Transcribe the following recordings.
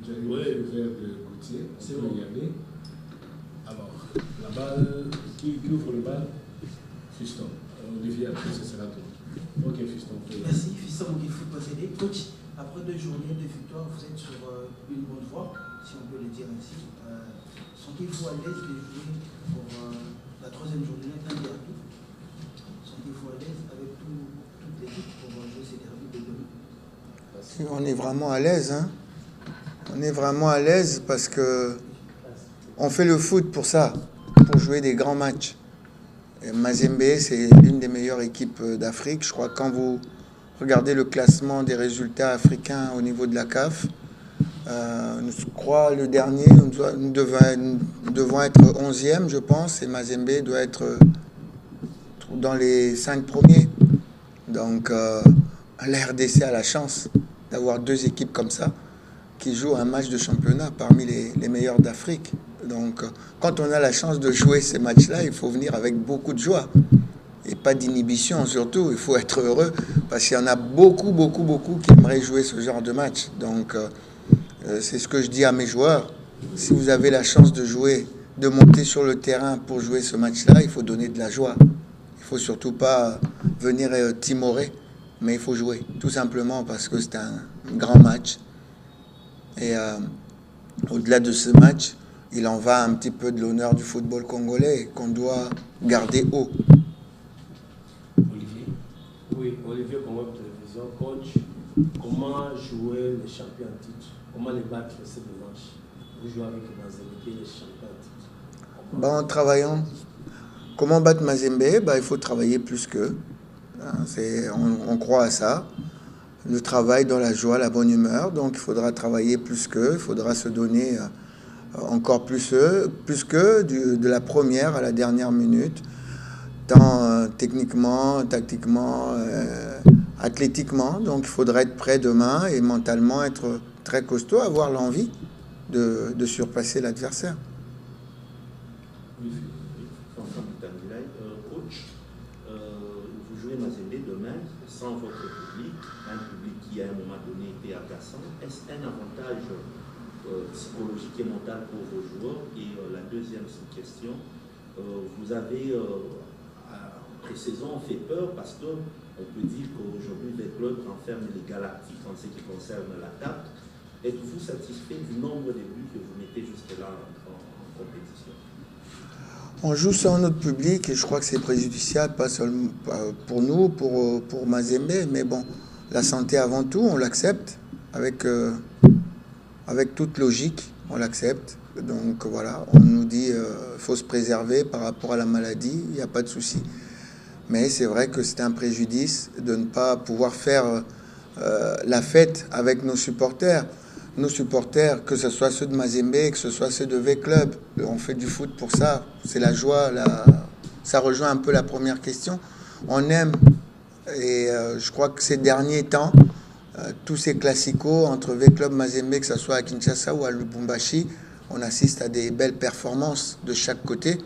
J'arrive Oui. vers de Gauthier, C'est on peut bon. y aller. Alors, la balle, qui ouvre le bal? Fiston. Olivier, après, ce sera tout. Ok, Fiston. Merci, Fiston Moukifou possédé. Coach, après 2 journées de victoire, vous êtes sur une bonne voie, si on peut le dire ainsi. Sentez-vous à l'aise de jouer pour la 3e journée d'un derby? Sentez-vous à l'aise avec toute l'équipe pour jouer ces derbys de demain? On est vraiment à l'aise, hein. On est vraiment à l'aise parce que on fait le foot pour ça, pour jouer des grands matchs. Et Mazembe, c'est l'une des meilleures équipes d'Afrique. Je crois que quand vous regardez le classement des résultats africains au niveau de la CAF, je crois le dernier, nous devons être 11e, je pense, et Mazembe doit être dans les 5 premiers. Donc, la RDC a la chance d'avoir 2 équipes comme ça qui jouent un match de championnat parmi les meilleurs d'Afrique. Donc, quand on a la chance de jouer ces matchs-là, il faut venir avec beaucoup de joie et pas d'inhibition surtout. Il faut être heureux parce qu'il y en a beaucoup qui aimeraient jouer ce genre de match. Donc, c'est ce que je dis à mes joueurs. Si vous avez la chance de jouer, de monter sur le terrain pour jouer ce match-là, il faut donner de la joie. Il faut surtout pas venir timorer, mais il faut jouer, tout simplement parce que c'est un grand match. Et au-delà de ce match, il en va un petit peu de l'honneur du football congolais qu'on doit garder haut. Olivier. Oui, Olivier, comme web télévision, coach, comment jouer les champions en titre? Comment les battre ces dimanche? Vous jouez avec Mazembe, qui est les champions en titre. En travaillant. Comment battre Mazembe? Il faut travailler plus qu'eux. On croit à ça. Le travail dans la joie, la bonne humeur. Donc il faudra travailler plus qu'eux. Il faudra se donner encore plus qu'eux, de la première à la dernière minute. Tant techniquement, tactiquement, athlétiquement. Donc il faudra être prêt demain et mentalement être très costaud, avoir l'envie de surpasser l'adversaire. Coach, vous jouez Mazembe demain sans votre public, un public qui à un moment donné était agaçant. Est-ce un avantage psychologique et mental pour vos joueurs? Et la deuxième question, vous avez en pré-saison fait peur parce que on peut dire qu'aujourd'hui les clubs renferment les galactiques en ce qui concerne l'attaque. Êtes-vous satisfait du nombre de buts que vous mettez jusque-là en compétition? On joue sans notre public et je crois que c'est préjudiciable, pas seulement pour nous, pour Mazembe, mais bon, la santé avant tout, on l'accepte avec toute logique, on l'accepte. Donc voilà, on nous dit qu'il faut se préserver par rapport à la maladie, il n'y a pas de souci. Mais c'est vrai que c'est un préjudice de ne pas pouvoir faire la fête avec nos supporters. Nos supporters, que ce soit ceux de Mazembe, que ce soit ceux de V-Club, on fait du foot pour ça. C'est la joie. Ça rejoint un peu la première question. On aime, et je crois que ces derniers temps, tous ces classicos entre V-Club, Mazembe, que ce soit à Kinshasa ou à Lubumbashi, on assiste à des belles performances de chaque côté.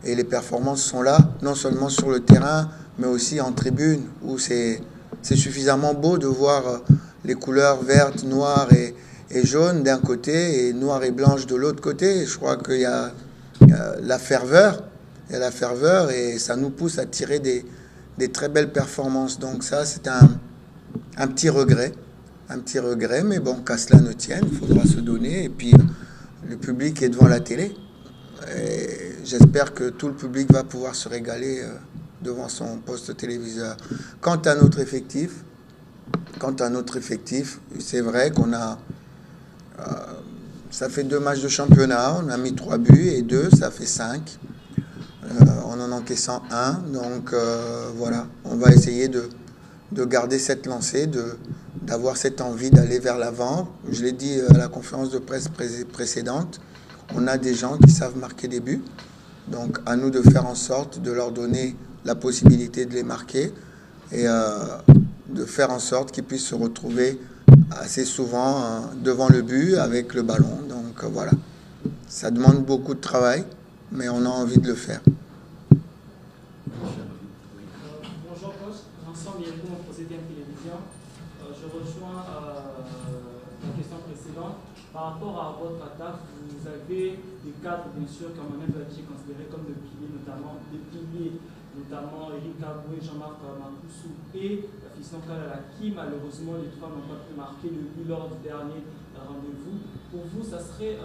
Et les performances sont là, non seulement sur le terrain, mais aussi en tribune, où c'est suffisamment beau de voir les couleurs vertes, noires et jaune d'un côté et noir et blanche de l'autre côté. Je crois qu'il y a la ferveur, et ça nous pousse à tirer des très belles performances. Donc ça, c'est un petit regret, mais bon, qu'à cela ne tienne, il faudra se donner. Et puis, le public est devant la télé. Et j'espère que tout le public va pouvoir se régaler devant son poste téléviseur. Quant à notre effectif, c'est vrai qu'on a... ça fait 2 matchs de championnat, on a mis 3 buts et 2, ça fait 5. On en encaissant 1. Donc voilà, on va essayer de garder cette lancée, d'avoir cette envie d'aller vers l'avant. Je l'ai dit à la conférence de presse précédente, on a des gens qui savent marquer des buts. Donc à nous de faire en sorte de leur donner la possibilité de les marquer et de faire en sorte qu'ils puissent se retrouver assez souvent devant le but avec le ballon. Donc voilà, ça demande beaucoup de travail, mais on a envie de le faire. Bonjour coach, Vincent Bielko, Procédé Télévision. Je rejoins la question précédente. Par rapport à votre attaque, vous avez des cadres, bien sûr, qu'Emmanuel Badji considéré comme des piliers, notamment Eric Kaboué, Jean-Marc Makoussou et Fiston Kalala, qui malheureusement, les trois n'ont pas pu marquer le but lors du dernier rendez-vous. Pour vous, ça serait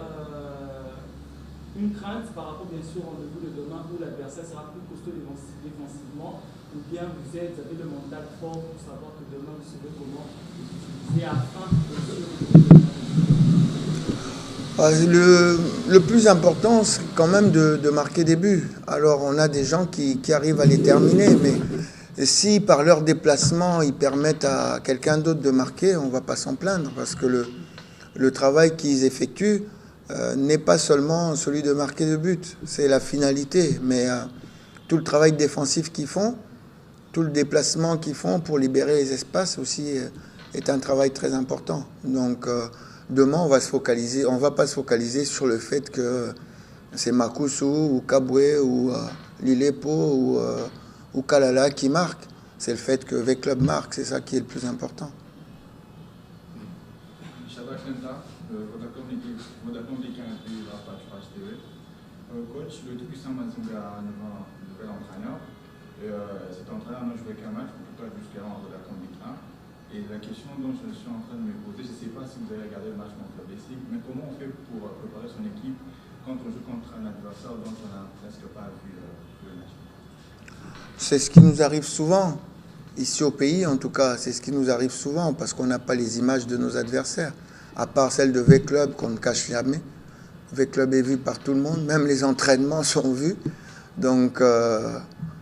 une crainte par rapport, bien sûr, au rendez-vous de demain où l'adversaire sera plus costaud défensivement, ou bien vous avez le mental fort pour savoir que demain, vous savez comment utiliser afin de le plus important, c'est quand même de marquer des buts. Alors, on a des gens qui arrivent à les terminer, mais si par leur déplacement, ils permettent à quelqu'un d'autre de marquer, on ne va pas s'en plaindre, parce que le travail qu'ils effectuent n'est pas seulement celui de marquer de buts, c'est la finalité. Mais tout le travail défensif qu'ils font, tout le déplacement qu'ils font pour libérer les espaces aussi est un travail très important. Donc, demain, on va pas se focaliser sur le fait que c'est Makoussou ou Kaboué ou Lilepo ou Kalala qui marque. C'est le fait que V-Club marque, c'est ça qui est le plus important. Coach, le tout-puissant Mazembe a un nouvel entraîneur. Et cet entraîneur n'a joué qu'un match, plutôt jusqu'à en Vodacom Ligue 1. Et la question dont je suis en train de me poser, je ne sais pas si vous avez regardé le match contre le Blessing, mais comment on fait pour préparer son équipe quand on joue contre un adversaire dont on n'a presque pas vu le match? C'est ce qui nous arrive souvent, ici au pays en tout cas, c'est ce qui nous arrive souvent parce qu'on n'a pas les images de nos adversaires, à part celle de V-Club qu'on ne cache jamais. V-Club est vu par tout le monde, même les entraînements sont vus. Donc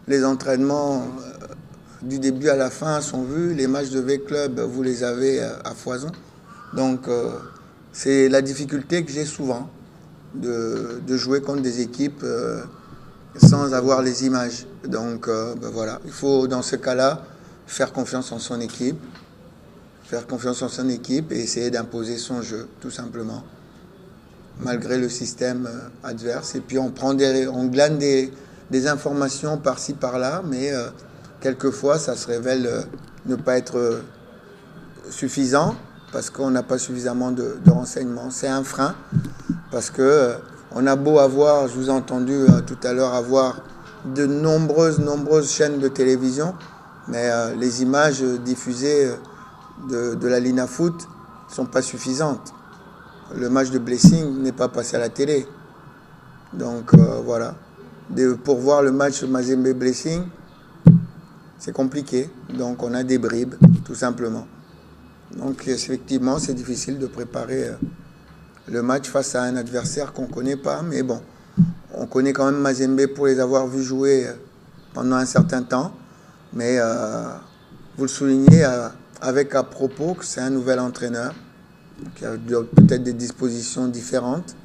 les entraînements du début à la fin sont vus, les matchs de V-Club, vous les avez à foison. Donc c'est la difficulté que j'ai souvent de jouer contre des équipes sans avoir les images. Donc voilà, il faut dans ce cas-là faire confiance en son équipe, et essayer d'imposer son jeu, tout simplement, malgré le système adverse. Et puis on glane des informations par-ci, par-là, mais quelquefois ça se révèle ne pas être suffisant parce qu'on n'a pas suffisamment de renseignements. C'est un frein parce que on a beau avoir, je vous ai entendu tout à l'heure, avoir de nombreuses chaînes de télévision, mais les images diffusées de la Lina Foot ne sont pas suffisantes. Le match de Blessing n'est pas passé à la télé. Donc voilà. Pour voir le match Mazembe Blessing, c'est compliqué. Donc on a des bribes, tout simplement. Donc effectivement, c'est difficile de préparer le match face à un adversaire qu'on ne connaît pas. Mais bon, on connaît quand même Mazembe pour les avoir vus jouer pendant un certain temps. Mais vous le soulignez avec à propos que c'est un nouvel entraîneur qui a peut-être des dispositions différentes.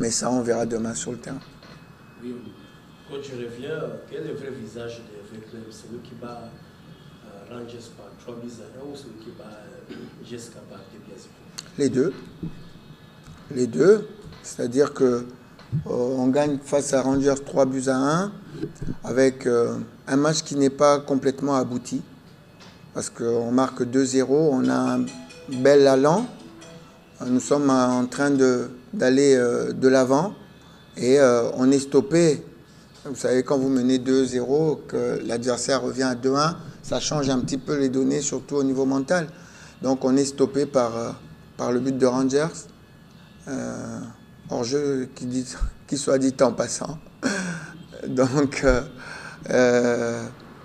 Mais ça, on verra demain sur le terrain. Oui, quand je reviens, quel est le vrai visage de V-Club? Celui qui bat Rangers par 3-1 ou celui qui bat Jessica par 2-0? Les deux. Les deux. C'est-à-dire que on gagne face à Rangers 3-1 avec un match qui n'est pas complètement abouti. Parce qu'on marque 2-0, on a un bel allant. Nous sommes en train d'aller de l'avant et on est stoppé. Vous savez, quand vous menez 2-0, que l'adversaire revient à 2-1, ça change un petit peu les données, surtout au niveau mental. Donc on est stoppé par le but de Rangers, hors-jeu qui soit dit en passant. Donc,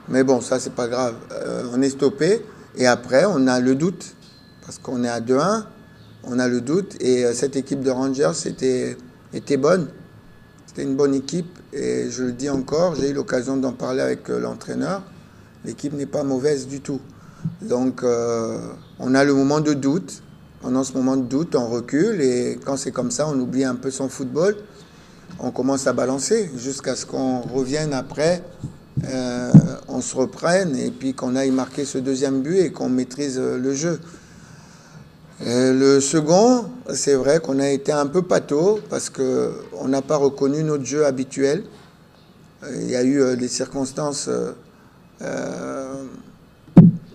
mais bon, ça c'est pas grave. On est stoppé et après on a le doute, parce qu'on est à 2-1. On a le doute et cette équipe de Rangers était bonne. C'était une bonne équipe et je le dis encore, j'ai eu l'occasion d'en parler avec l'entraîneur. L'équipe n'est pas mauvaise du tout. Donc on a le moment de doute. Pendant ce moment de doute, on recule et quand c'est comme ça, on oublie un peu son football. On commence à balancer jusqu'à ce qu'on revienne après, on se reprenne et puis qu'on aille marquer ce deuxième but et qu'on maîtrise le jeu. Le second, c'est vrai qu'on a été un peu pâteau parce qu'on n'a pas reconnu notre jeu habituel. Il y a eu des circonstances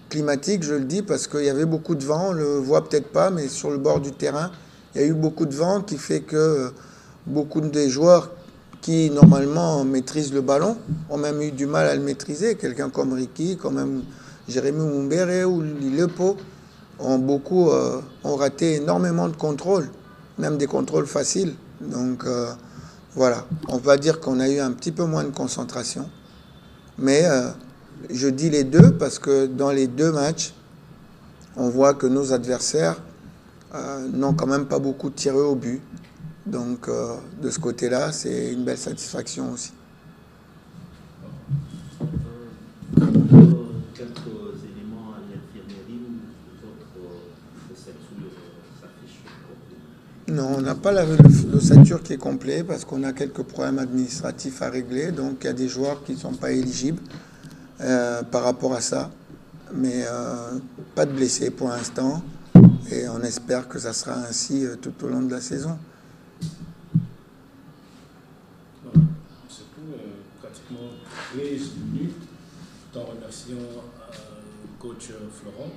climatique, je le dis, parce qu'il y avait beaucoup de vent, on ne le voit peut-être pas, mais sur le bord du terrain, il y a eu beaucoup de vent qui fait que beaucoup des joueurs qui, normalement, maîtrisent le ballon, ont même eu du mal à le maîtriser. Quelqu'un comme Ricky, comme même Jérémy Mumbere ou Lilepo, ont raté énormément de contrôles, même des contrôles faciles. Donc, voilà, on va dire qu'on a eu un petit peu moins de concentration. Mais je dis les deux parce que dans les deux matchs, on voit que nos adversaires n'ont quand même pas beaucoup tiré au but. Donc, de ce côté-là, c'est une belle satisfaction aussi. Quelques éléments à l'infirmerie ou votre s'affiche complet? Non, on n'a pas l'ossature qui est complet parce qu'on a quelques problèmes administratifs à régler. Donc, il y a des joueurs qui ne sont pas éligibles par rapport à ça. Mais pas de blessés pour l'instant. Et on espère que ça sera ainsi tout au long de la saison. C'est tout, pratiquement résumé, tout en remerciant coach Florent.